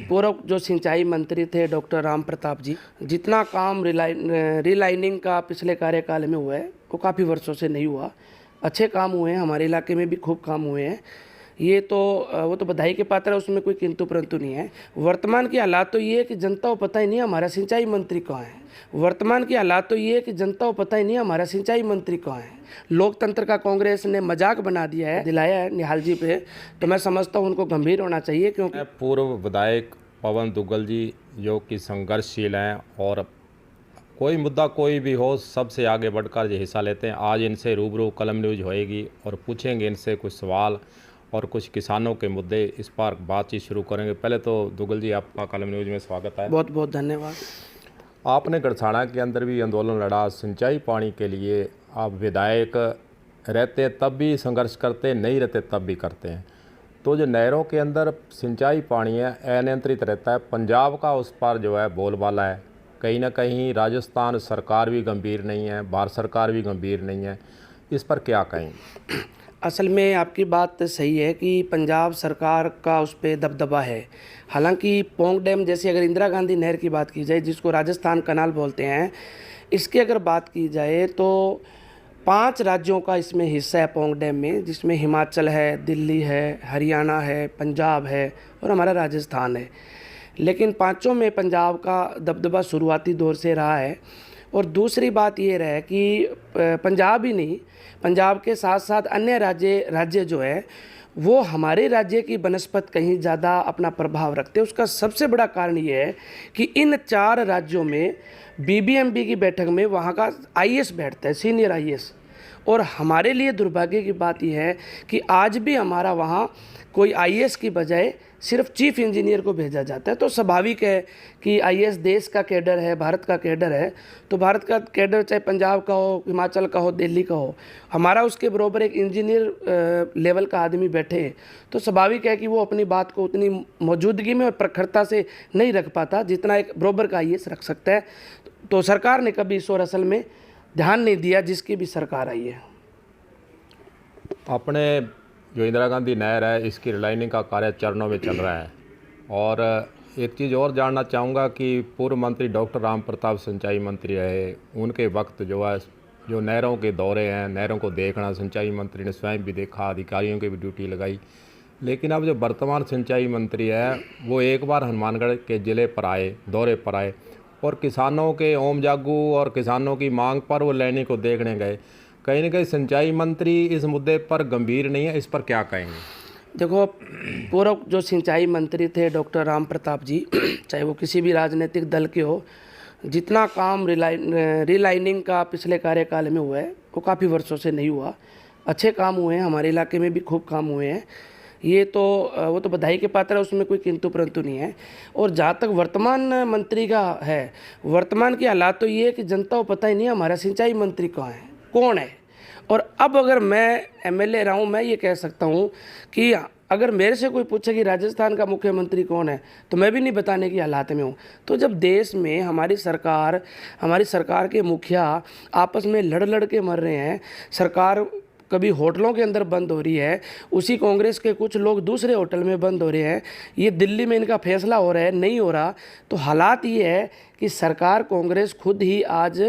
पूर्व जो सिंचाई मंत्री थे डॉक्टर राम प्रताप जी, जितना काम रिलाइनिंग का पिछले कार्यकाल में हुआ है वो काफ़ी वर्षों से नहीं हुआ। अच्छे काम हुए हैं, हमारे इलाके में भी खूब काम हुए हैं। ये तो वो तो बधाई के पात्र है, उसमें कोई किंतु परंतु नहीं है। वर्तमान की हालात तो ये है कि जनता को पता ही नहीं हमारा सिंचाई मंत्री कहाँ है। वर्तमान की हालात तो ये है कि जनता को पता ही नहीं हमारा सिंचाई मंत्री कहाँ है। लोकतंत्र का कांग्रेस ने मजाक बना दिया है, दिलाया है निहाल जी पे। तो मैं समझता हूँ उनको गंभीर होना चाहिए, क्योंकि पूर्व विधायक पवन दुग्गल जी जो कि संघर्षशील हैं और कोई मुद्दा कोई भी हो सबसे आगे बढ़कर हिस्सा लेते हैं। आज इनसे रूबरू कलम न्यूज होएगी और पूछेंगे इनसे कुछ सवाल और कुछ किसानों के मुद्दे, इस पर बातचीत शुरू करेंगे। पहले तो दुग्गल जी आपका कलम न्यूज में स्वागत है। बहुत बहुत धन्यवाद। आपने गड़साना के अंदर भी आंदोलन लड़ा सिंचाई पानी के लिए। आप विधायक रहते तब भी संघर्ष करते, नहीं रहते तब भी करते हैं। तो जो नहरों के अंदर सिंचाई पानी है अनियंत्रित रहता है, पंजाब का उस पर जो है बोलबाला है। कहीं ना कहीं राजस्थान सरकार भी गंभीर नहीं है, भारत सरकार भी गंभीर नहीं है, इस पर क्या कहेंगे? असल में आपकी बात सही है कि पंजाब सरकार का उस पर दबदबा है। हालांकि पोंग डैम जैसे, अगर इंदिरा गांधी नहर की बात की जाए जिसको राजस्थान कनाल बोलते हैं, इसकी अगर बात की जाए तो 5 राज्यों का इसमें हिस्सा है पोंग डैम में, जिसमें हिमाचल है, दिल्ली है, हरियाणा है, पंजाब है और हमारा राजस्थान है। लेकिन पांचों में पंजाब का दबदबा शुरुआती दौर से रहा है। और दूसरी बात ये रहा कि पंजाब ही नहीं, पंजाब के साथ साथ अन्य राज्य जो है वो हमारे राज्य की बनस्पत कहीं ज़्यादा अपना प्रभाव रखते हैं। उसका सबसे बड़ा कारण ये है कि इन 4 राज्यों में बीबीएमबी की बैठक में वहाँ का आईएएस बैठता है, सीनियर आईएएस। और हमारे लिए दुर्भाग्य की बात यह है कि आज भी हमारा वहाँ कोई आईएएस की बजाय सिर्फ चीफ इंजीनियर को भेजा जाता है। तो स्वाभाविक है कि आईएएस देश का कैडर है, भारत का कैडर है, तो भारत का कैडर चाहे पंजाब का हो, हिमाचल का हो, दिल्ली का हो, हमारा उसके बराबर एक इंजीनियर लेवल का आदमी बैठे तो स्वाभाविक है कि वो अपनी बात को उतनी मौजूदगी में और प्रखरता से नहीं रख पाता जितना एक बराबर का आईएएस रख सकता है। तो सरकार ने कभी इस और असल में ध्यान नहीं दिया, जिसकी भी सरकार आई है। अपने जो इंदिरा गांधी नहर है इसकी रिलाइनिंग का कार्य चरणों में चल रहा है। और एक चीज़ और जानना चाहूँगा कि पूर्व मंत्री डॉक्टर राम प्रताप सिंचाई मंत्री रहे, उनके वक्त जो है जो नहरों के दौरे हैं, नहरों को देखना, सिंचाई मंत्री ने स्वयं भी देखा, अधिकारियों की भी ड्यूटी लगाई। लेकिन अब जो वर्तमान सिंचाई मंत्री है वो एक बार हनुमानगढ़ के ज़िले पर आए, दौरे पर आए और किसानों के ओम जागू और किसानों की मांग पर वो लेने को देखने गए। कहीं ना कहीं सिंचाई मंत्री इस मुद्दे पर गंभीर नहीं है, इस पर क्या कहेंगे? देखो, पूर्व जो सिंचाई मंत्री थे डॉक्टर राम प्रताप जी, चाहे वो किसी भी राजनीतिक दल के हो, जितना काम रिलाइनिंग का पिछले कार्यकाल में हुआ है वो काफ़ी वर्षों से नहीं हुआ। अच्छे काम हुए हैं, हमारे इलाके में भी खूब काम हुए हैं। ये तो वो तो बधाई के पात्र है, उसमें कोई किंतु परंतु नहीं है। और जहाँ तक वर्तमान मंत्री का है, वर्तमान की हालात तो ये है कि जनता को पता ही नहीं हमारा सिंचाई मंत्री कहाँ है, कौन है। और अब अगर मैं एमएलए रहा हूँ, मैं ये कह सकता हूँ कि अगर मेरे से कोई पूछे कि राजस्थान का मुख्यमंत्री कौन है तो मैं भी नहीं बताने की हालात में हूँ। तो जब देश में हमारी सरकार के मुखिया आपस में लड़ के मर रहे हैं, सरकार कभी होटलों के अंदर बंद हो रही है, उसी कांग्रेस के कुछ लोग दूसरे होटल में बंद हो रहे हैं, ये दिल्ली में इनका फैसला हो रहा है, नहीं हो रहा, तो हालात ये है कि सरकार कांग्रेस खुद ही आज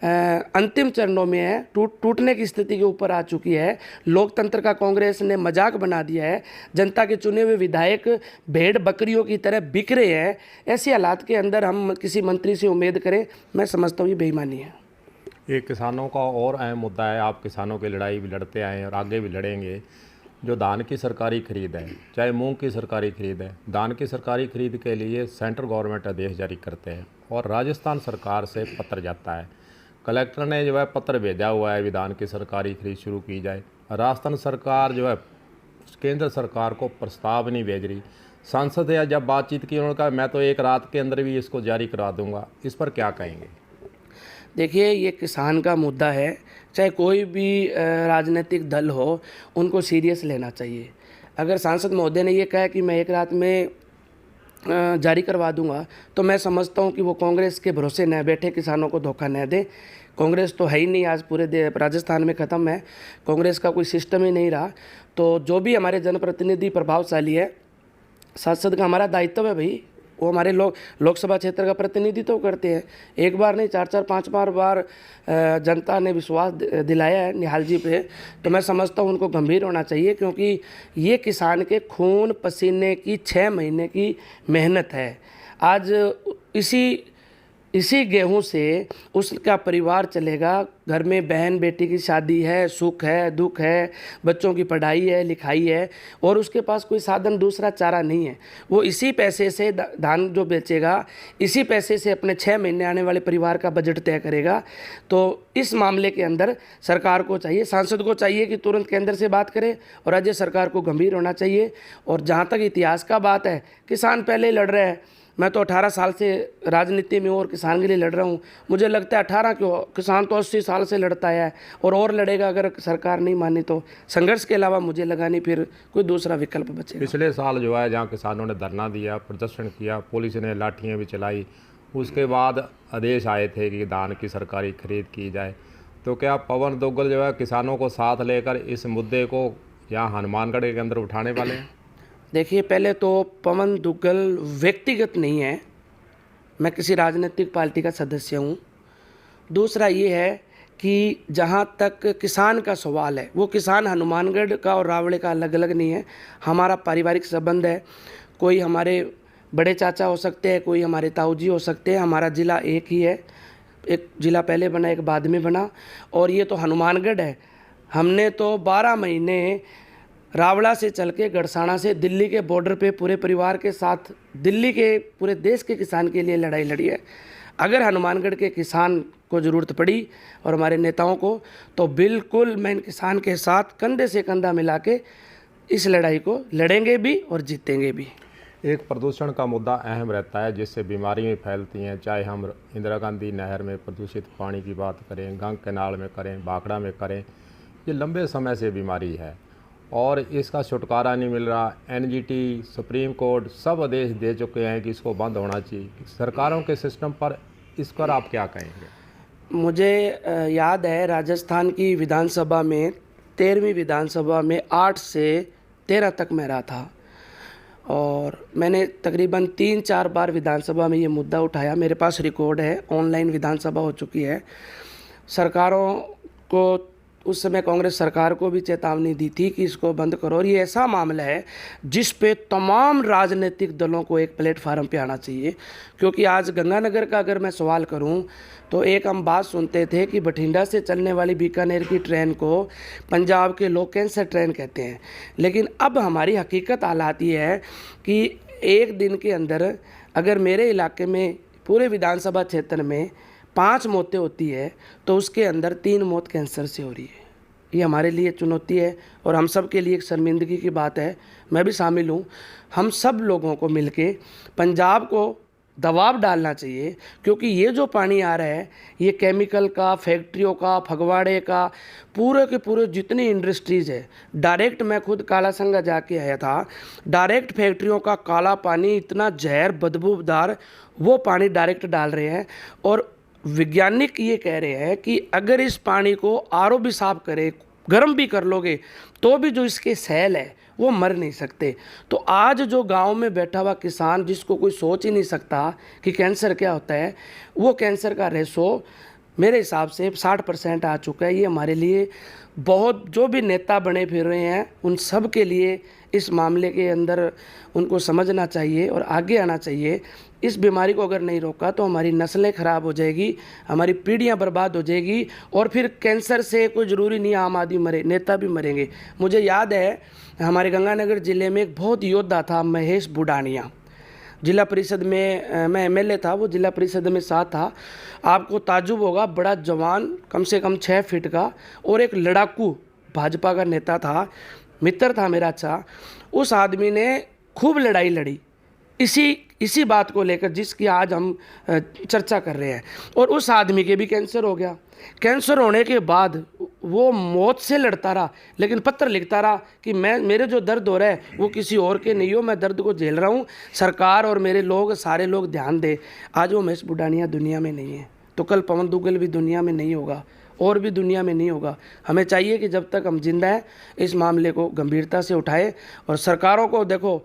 अंतिम चरणों में है, टूटने की स्थिति के ऊपर आ चुकी है। लोकतंत्र का कांग्रेस ने मजाक बना दिया है, जनता के चुने हुए विधायक भेड़ बकरियों की तरह बिक रहे हैं। ऐसे हालात के अंदर हम किसी मंत्री से उम्मीद करें, मैं समझता हूँ ये बेईमानी है। एक किसानों का और अहम मुद्दा है, आप किसानों की लड़ाई भी लड़ते आए हैं और आगे भी लड़ेंगे। जो धान की सरकारी खरीद है, चाहे मूंग की सरकारी खरीद है, धान की सरकारी खरीद के लिए सेंट्रल गवर्नमेंट आदेश जारी करते हैं और राजस्थान सरकार से पत्र जाता है। कलेक्टर ने जो है पत्र भेजा हुआ है विधान की सरकारी खरीद शुरू की जाए। राजस्थान सरकार जो है केंद्र सरकार को प्रस्ताव नहीं भेज रही। सांसद या जब बातचीत की उन्होंने कहा मैं तो एक रात के अंदर भी इसको जारी करा दूंगा, इस पर क्या कहेंगे? देखिए, ये किसान का मुद्दा है, चाहे कोई भी राजनीतिक दल हो, उनको सीरियस लेना चाहिए। अगर सांसद महोदय ने ये कहा कि मैं एक रात में जारी करवा दूंगा, तो मैं समझता हूँ कि वो कांग्रेस के भरोसे न बैठे, किसानों को धोखा न दें। कांग्रेस तो है ही नहीं, आज पूरे राजस्थान में ख़त्म है, कांग्रेस का कोई सिस्टम ही नहीं रहा। तो जो भी हमारे जनप्रतिनिधि प्रभावशाली है, सांसद का हमारा दायित्व है भाई वो हमारे लोकसभा क्षेत्र का प्रतिनिधित्व करते हैं। एक बार नहीं, 4-4 5-5 बार जनता ने विश्वास दिलाया है निहाल जी पे। तो मैं समझता हूँ उनको गंभीर होना चाहिए, क्योंकि ये किसान के खून पसीने की 6 महीने की मेहनत है। आज इसी गेहूं से उसका परिवार चलेगा। घर में बहन बेटी की शादी है, सुख है, दुख है, बच्चों की पढ़ाई है, लिखाई है, और उसके पास कोई साधन दूसरा चारा नहीं है। वो इसी पैसे से धान जो बेचेगा, इसी पैसे से अपने 6 महीने आने वाले परिवार का बजट तय करेगा। तो इस मामले के अंदर सरकार को चाहिए, सांसद को चाहिए कि तुरंत केंद्र से बात करे, और राज्य सरकार को गंभीर होना चाहिए। और जहाँ तक इतिहास का बात है, किसान पहले ही लड़ रहे हैं। मैं तो 18 साल से राजनीति में और किसान के लिए लड़ रहा हूँ। मुझे लगता है 18 क्यों, किसान तो 80 साल से लड़ता है और लड़ेगा अगर सरकार नहीं मानी तो। संघर्ष के अलावा मुझे लगा नहीं फिर कोई दूसरा विकल्प बचेगा। पिछले साल जो है जहाँ किसानों ने धरना दिया, प्रदर्शन किया, पुलिस ने लाठियाँ भी चलाई, उसके बाद आदेश आए थे कि धान की सरकारी खरीद की जाए। तो क्या पवन दुग्गल जो है किसानों को साथ लेकर इस मुद्दे को यहाँ हनुमानगढ़ के अंदर उठाने वाले हैं? देखिए, पहले तो पवन दुग्गल व्यक्तिगत नहीं है, मैं किसी राजनीतिक पार्टी का सदस्य हूँ। दूसरा ये है कि जहाँ तक किसान का सवाल है, वो किसान हनुमानगढ़ का और रावड़े का अलग अलग नहीं है। हमारा पारिवारिक संबंध है। कोई हमारे बड़े चाचा हो सकते हैं, कोई हमारे ताऊ जी हो सकते हैं। हमारा ज़िला एक ही है, एक ज़िला पहले बना, एक बाद में बना, और ये तो हनुमानगढ़ है। हमने तो 12 महीने रावड़ा से चल के गड़साना से दिल्ली के बॉर्डर पे पूरे परिवार के साथ दिल्ली के पूरे देश के किसान के लिए लड़ाई लड़ी है। अगर हनुमानगढ़ के किसान को ज़रूरत पड़ी और हमारे नेताओं को, तो बिल्कुल मैं इन किसान के साथ कंधे से कंधा मिला के इस लड़ाई को लड़ेंगे भी और जीतेंगे भी। एक प्रदूषण का मुद्दा अहम रहता है, जिससे बीमारियाँ फैलती हैं। चाहे हम इंदिरा गांधी नहर में प्रदूषित पानी की बात करें, गंग कैनाल में करें, भाखड़ा में करें, ये लंबे समय से बीमारी है और इसका छुटकारा नहीं मिल रहा। एनजीटी, सुप्रीम कोर्ट सब आदेश दे चुके हैं कि इसको बंद होना चाहिए। सरकारों के सिस्टम पर इस पर आप क्या कहेंगे? मुझे याद है राजस्थान की विधानसभा में 13वीं विधानसभा में 8 से 13 तक मैं रहा था, और मैंने तकरीबन 3-4 बार विधानसभा में ये मुद्दा उठाया। मेरे पास रिकॉर्ड है, ऑनलाइन विधानसभा हो चुकी है। सरकारों को उस समय कांग्रेस सरकार को भी चेतावनी दी थी कि इसको बंद करो। और ये ऐसा मामला है जिस पे तमाम राजनीतिक दलों को एक प्लेटफार्म पे आना चाहिए। क्योंकि आज गंगानगर का अगर मैं सवाल करूं तो एक हम बात सुनते थे कि बठिंडा से चलने वाली बीकानेर की ट्रेन को पंजाब के लोग कैंसर ट्रेन कहते हैं। लेकिन अब हमारी हकीकत हालात ये है कि एक दिन के अंदर अगर मेरे इलाके में पूरे विधानसभा क्षेत्र में 5 मौतें होती है तो उसके अंदर 3 मौत कैंसर से हो रही है। ये हमारे लिए चुनौती है और हम सब के लिए एक शर्मिंदगी की बात है। मैं भी शामिल हूँ। हम सब लोगों को मिलके पंजाब को दबाव डालना चाहिए, क्योंकि ये जो पानी आ रहा है ये केमिकल का, फैक्ट्रियों का, फगवाड़े का, पूरे के पूरे जितनी इंडस्ट्रीज़ है, डायरेक्ट मैं खुद काला संगा जाके आया था। डायरेक्ट फैक्ट्रियों का काला पानी, इतना जहर बदबूदार, वो पानी डायरेक्ट डाल रहे हैं। और वैज्ञानिक ये कह रहे हैं कि अगर इस पानी को आरओ भी साफ करे, गर्म भी कर लोगे, तो भी जो इसके सेल है वो मर नहीं सकते। तो आज जो गांव में बैठा हुआ किसान, जिसको कोई सोच ही नहीं सकता कि कैंसर क्या होता है, वो कैंसर का रेशो मेरे हिसाब से 60% आ चुका है। ये हमारे लिए बहुत, जो भी नेता बने फिर रहे हैं उन सब के लिए इस मामले के अंदर उनको समझना चाहिए और आगे आना चाहिए। इस बीमारी को अगर नहीं रोका तो हमारी नस्लें ख़राब हो जाएगी, हमारी पीढ़ियां बर्बाद हो जाएगी, और फिर कैंसर से कोई ज़रूरी नहीं आम आदमी मरे, नेता भी मरेंगे। मुझे याद है हमारे गंगानगर ज़िले में एक बहुत योद्धा था, महेश बुडानिया। जिला परिषद में मैं एमएलए था, वो जिला परिषद में साथ था। आपको ताज्जुब होगा, बड़ा जवान, कम से कम 6 फीट का, और एक लड़ाकू भाजपा का नेता था, मित्र था मेरा अच्छा। उस आदमी ने खूब लड़ाई लड़ी इसी बात को लेकर जिसकी आज हम चर्चा कर रहे हैं। और उस आदमी के भी कैंसर हो गया। कैंसर होने के बाद वो मौत से लड़ता रहा, लेकिन पत्र लिखता रहा कि मेरे जो दर्द हो रहा है वो किसी और के नहीं हो, मैं दर्द को झेल रहा हूँ, सरकार और मेरे लोग, सारे लोग ध्यान दे। आज वो महेश बुडानिया दुनिया में नहीं है, तो कल पवन दुग्गल भी दुनिया में नहीं होगा और भी दुनिया में नहीं होगा। हमें चाहिए कि जब तक हम जिंदा हैं इस मामले को गंभीरता से उठाएं। और सरकारों को देखो,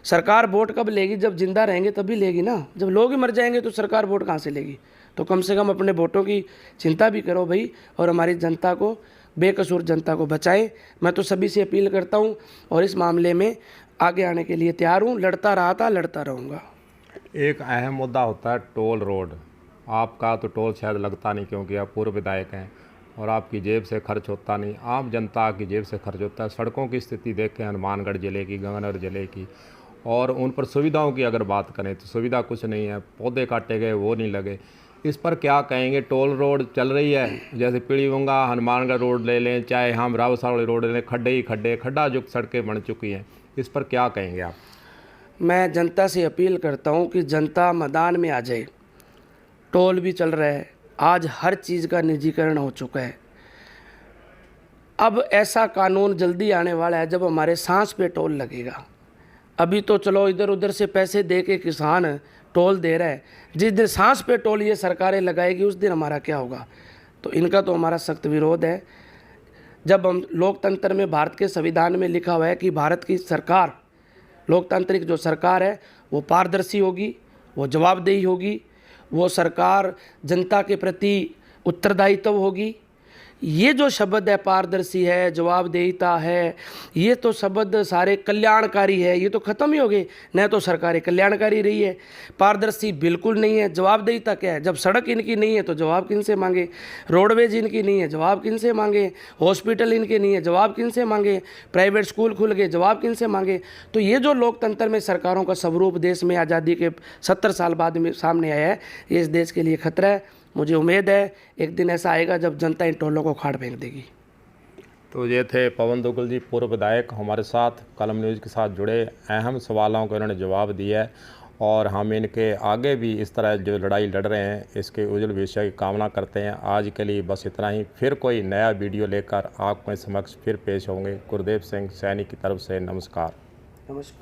सरकार वोट कब लेगी? जब जिंदा रहेंगे तभी लेगी ना। जब लोग ही मर जाएंगे तो सरकार वोट कहाँ से लेगी? तो कम से कम अपने वोटों की चिंता भी करो भाई, और हमारी जनता को, बेकसूर जनता को बचाएं। मैं तो सभी से अपील करता हूं और इस मामले में आगे आने के लिए तैयार हूं। लड़ता रहा था, लड़ता रहूँगा। एक अहम मुद्दा होता है टोल रोड। आपका तो टोल शायद लगता नहीं क्योंकि आप पूर्व विधायक हैं और आपकी जेब से खर्च होता नहीं, आम जनता की जेब से खर्च होता है। सड़कों की स्थिति देखें हनुमानगढ़ ज़िले की, गंगानगर ज़िले की, और उन पर सुविधाओं की अगर बात करें तो सुविधा कुछ नहीं है। पौधे काटे गए, वो नहीं लगे। इस पर क्या कहेंगे? टोल रोड चल रही है, जैसे पीलीभंगा हनुमानगढ़ रोड ले लें, चाहे हम रावसार वाली रोड ले लें, खड्डे ही खड्डे, खड्डा युक्त सड़कें बन चुकी हैं। इस पर क्या कहेंगे आप? मैं जनता से अपील करता हूं कि जनता मैदान में आ जाए। टोल भी चल रहा है, आज हर चीज़ का निजीकरण हो चुका है। अब ऐसा कानून जल्दी आने वाला है जब हमारे सांस पे टोल लगेगा। अभी तो चलो इधर उधर से पैसे दे के किसान टोल दे रहा है, जिस दिन सांस पे टोल ये सरकारें लगाएगी उस दिन हमारा क्या होगा? तो इनका तो हमारा सख्त विरोध है। जब हम लोकतंत्र में, भारत के संविधान में लिखा हुआ है कि भारत की सरकार, लोकतांत्रिक जो सरकार है वो पारदर्शी होगी, वो जवाबदेही होगी, वो सरकार जनता के प्रति उत्तरदायित्व होगी। ये जो शब्द है, पारदर्शी है, जवाबदेहिता है, ये तो शब्द सारे कल्याणकारी है, ये तो ख़त्म ही हो गए। न तो सरकारें कल्याणकारी रही है, पारदर्शी बिल्कुल नहीं है। जवाबदेहिता क्या है? जब सड़क इनकी नहीं है तो जवाब किन से मांगे? रोडवेज इनकी नहीं है, जवाब किन से मांगे? हॉस्पिटल इनके नहीं है, जवाब किन से मांगे? प्राइवेट स्कूल खुल गए, जवाब किन से मांगे? तो ये जो लोकतंत्र में सरकारों का स्वरूप देश में आज़ादी के 70 साल बाद में सामने आया है, ये इस देश के लिए खतरा है। मुझे उम्मीद है एक दिन ऐसा आएगा जब जनता इन टोलों को उखाड़ फेंक देगी। तो ये थे पवन दुग्गल जी, पूर्व विधायक, हमारे साथ कलम न्यूज़ के साथ जुड़े। अहम सवालों को इन्होंने जवाब दिया है और हम इनके आगे भी इस तरह जो लड़ाई लड़ रहे हैं इसके उज्जवल भविष्य की कामना करते हैं। आज के लिए बस इतना ही। फिर कोई नया वीडियो लेकर आपके समक्ष फिर पेश होंगे। गुरदेव सिंह सैनी की तरफ से नमस्कार। नमस्कार।